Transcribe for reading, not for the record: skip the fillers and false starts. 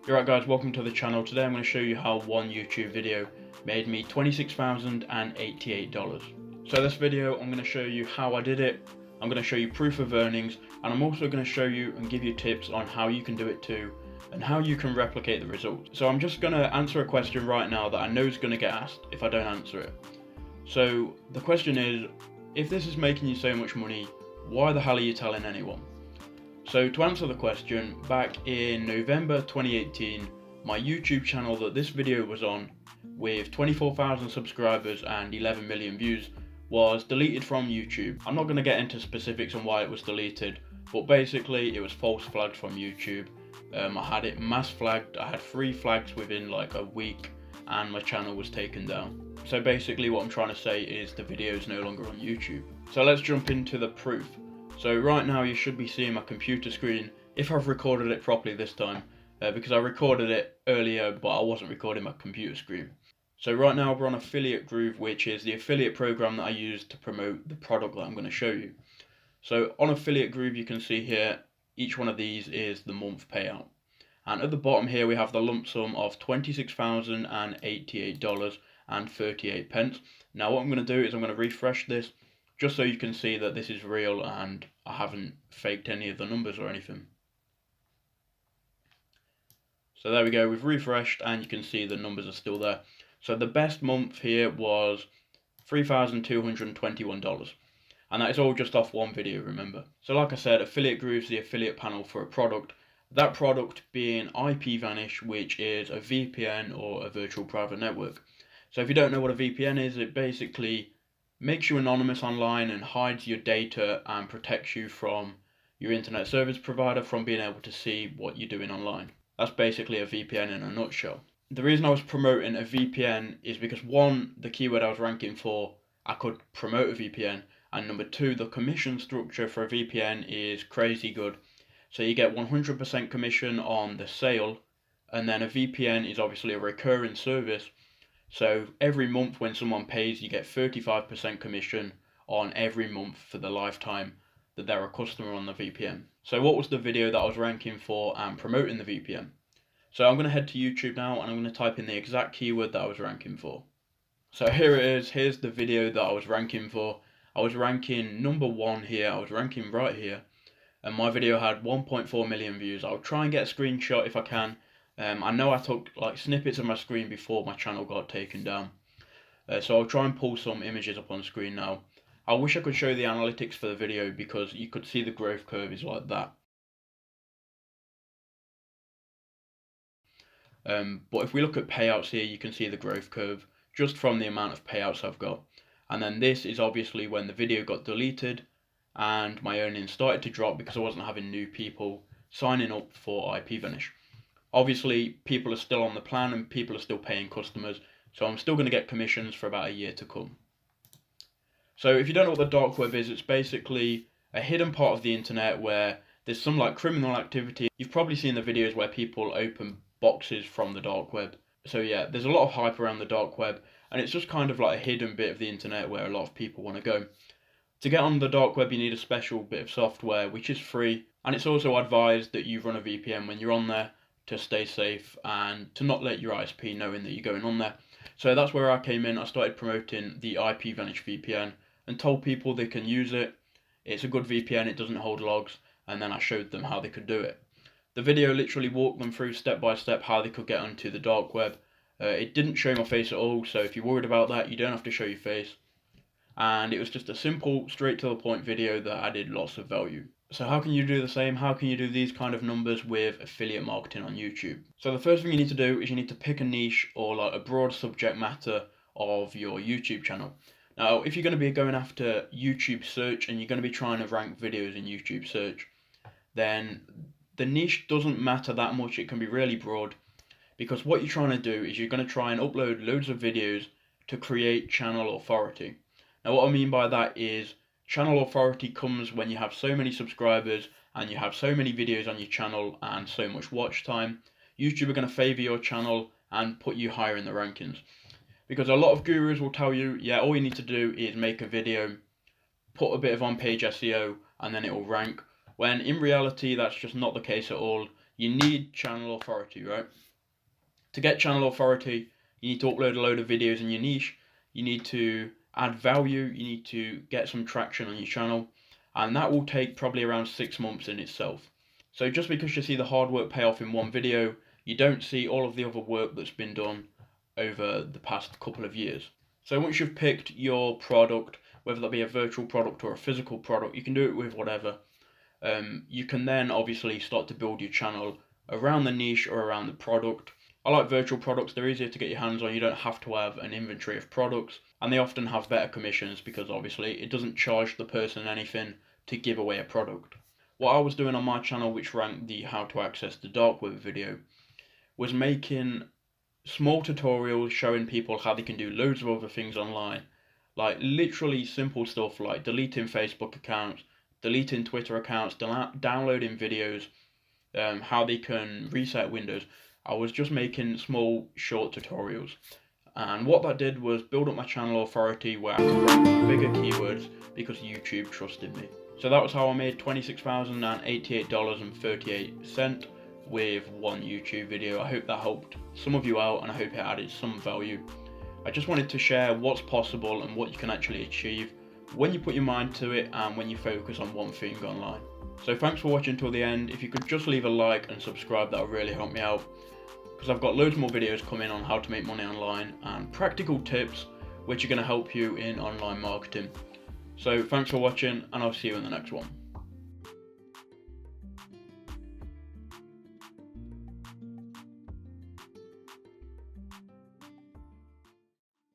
Alright guys, welcome to the channel. Today I'm going to show you how one YouTube video made me $26,088. So this video I'm going to show you how I did it, I'm going to show you proof of earnings, and I'm also going to show you and give you tips on how you can do it too, and how you can replicate the results. So I'm just going to answer a question right now that I know is going to get asked if I don't answer it. So the question is, if this is making you so much money, why the hell are you telling anyone? So to answer the question, back in November 2018, my YouTube channel that this video was on, with 24,000 subscribers and 11 million views, was deleted from YouTube. I'm not going to get into specifics on why it was deleted, but basically it was false flagged from YouTube. I had it mass flagged. I had 3 flags within like a week and my channel was taken down. So basically what I'm trying to say is the video is no longer on YouTube. So let's jump into the proof. So right now you should be seeing my computer screen, if I've recorded it properly this time, because I recorded it earlier but I wasn't recording my computer screen. So right now we're on Affiliate Groove, which is the affiliate program that I use to promote the product that I'm going to show you. So on Affiliate Groove you can see here, each one of these is the month payout. And at the bottom here we have the lump sum of $26,088.38. Now what I'm going to do is I'm going to refresh this, just so you can see that this is real and I haven't faked any of the numbers or anything. So there we go, we've refreshed and you can see the numbers are still there. So the best month here was $3,221. And that is all just off one video, remember. So like I said, Affiliate Groove is the affiliate panel for a product. That product being IPVanish, which is a VPN or a virtual private network. So if you don't know what a VPN is, it basically makes you anonymous online and hides your data and protects you from your internet service provider from being able to see what you're doing online. That's basically a VPN in a nutshell. The reason I was promoting a VPN is because 1, the keyword I was ranking for, I could promote a VPN, and number 2, the commission structure for a VPN is crazy good. So you get 100% commission on the sale, and then a VPN is obviously a recurring service. So every month when someone pays, you get 35% commission on every month for the lifetime that they're a customer on the VPN. So what was the video that I was ranking for and promoting the VPN? So I'm going to head to YouTube now and I'm going to type in the exact keyword that I was ranking for. So here it is, here's the video that I was ranking for. I was ranking number 1 here, I was ranking right here, and my video had 1.4 million views. I'll try and get a screenshot if I can. I know I took like snippets of my screen before my channel got taken down. So I'll try and pull some images up on screen now. I wish I could show the analytics for the video because you could see the growth curve is like that. But if we look at payouts here, you can see the growth curve just from the amount of payouts I've got. And then this is obviously when the video got deleted and my earnings started to drop because I wasn't having new people signing up for IPVanish. Obviously, people are still on the plan and people are still paying customers, so I'm still going to get commissions for about a year to come. So if you don't know what the dark web is, it's basically a hidden part of the internet where there's some like criminal activity. You've probably seen the videos where people open boxes from the dark web. So yeah, there's a lot of hype around the dark web, and it's just kind of like a hidden bit of the internet where a lot of people want to go. To get on the dark web, you need a special bit of software, which is free, and it's also advised that you run a VPN when you're on there, to stay safe and to not let your ISP knowing that you're going on there. So that's where I came in. I started promoting the IPVanish VPN and told people they can use it. It's a good VPN, it doesn't hold logs, and then I showed them how they could do it. The video literally walked them through step by step how they could get onto the dark web. It didn't show my face at all, so if you're worried about that, you don't have to show your face. And it was just a simple, straight to the point video that added lots of value. So how can you do the same? How can you do these kind of numbers with affiliate marketing on YouTube? So the first thing you need to do is you need to pick a niche or like a broad subject matter of your YouTube channel. Now, if you're going to be going after YouTube search and you're going to be trying to rank videos in YouTube search, then the niche doesn't matter that much. It can be really broad, because what you're trying to do is you're going to try and upload loads of videos to create channel authority. Now, what I mean by that is channel authority comes when you have so many subscribers and you have so many videos on your channel and so much watch time. YouTube are going to favor your channel and put you higher in the rankings. Because a lot of gurus will tell you, yeah, all you need to do is make a video, put a bit of on-page SEO, and then it will rank. When in reality, that's just not the case at all. you need channel authority, right? To get channel authority, you need to upload a load of videos in your niche, you need to add value, you need to get some traction on your channel, and that will take probably around 6 months in itself. So just because you see the hard work pay off in one video, you don't see all of the other work that's been done over the past couple of years. So once you've picked your product, whether that be a virtual product or a physical product, you can do it with whatever. You can then obviously start to build your channel around the niche or around the product. I like virtual products, they're easier to get your hands on, you don't have to have an inventory of products, and they often have better commissions because obviously it doesn't charge the person anything to give away a product. What I was doing on my channel, which ranked the how to access the dark web video, was making small tutorials showing people how they can do loads of other things online. Like literally simple stuff like deleting Facebook accounts, deleting Twitter accounts, downloading videos, how they can reset Windows. I was just making small short tutorials, and what that did was build up my channel authority where I could rank bigger keywords because YouTube trusted me. So that was how I made $26,088.38 with one YouTube video. I hope that helped some of you out and I hope it added some value. I just wanted to share what's possible and what you can actually achieve when you put your mind to it and when you focus on one thing online. So thanks for watching till the end. If you could just leave a like and subscribe, that would really help me out, because I've got loads more videos coming on how to make money online and practical tips which are going to help you in online marketing. So thanks for watching, and I'll see you in the next one.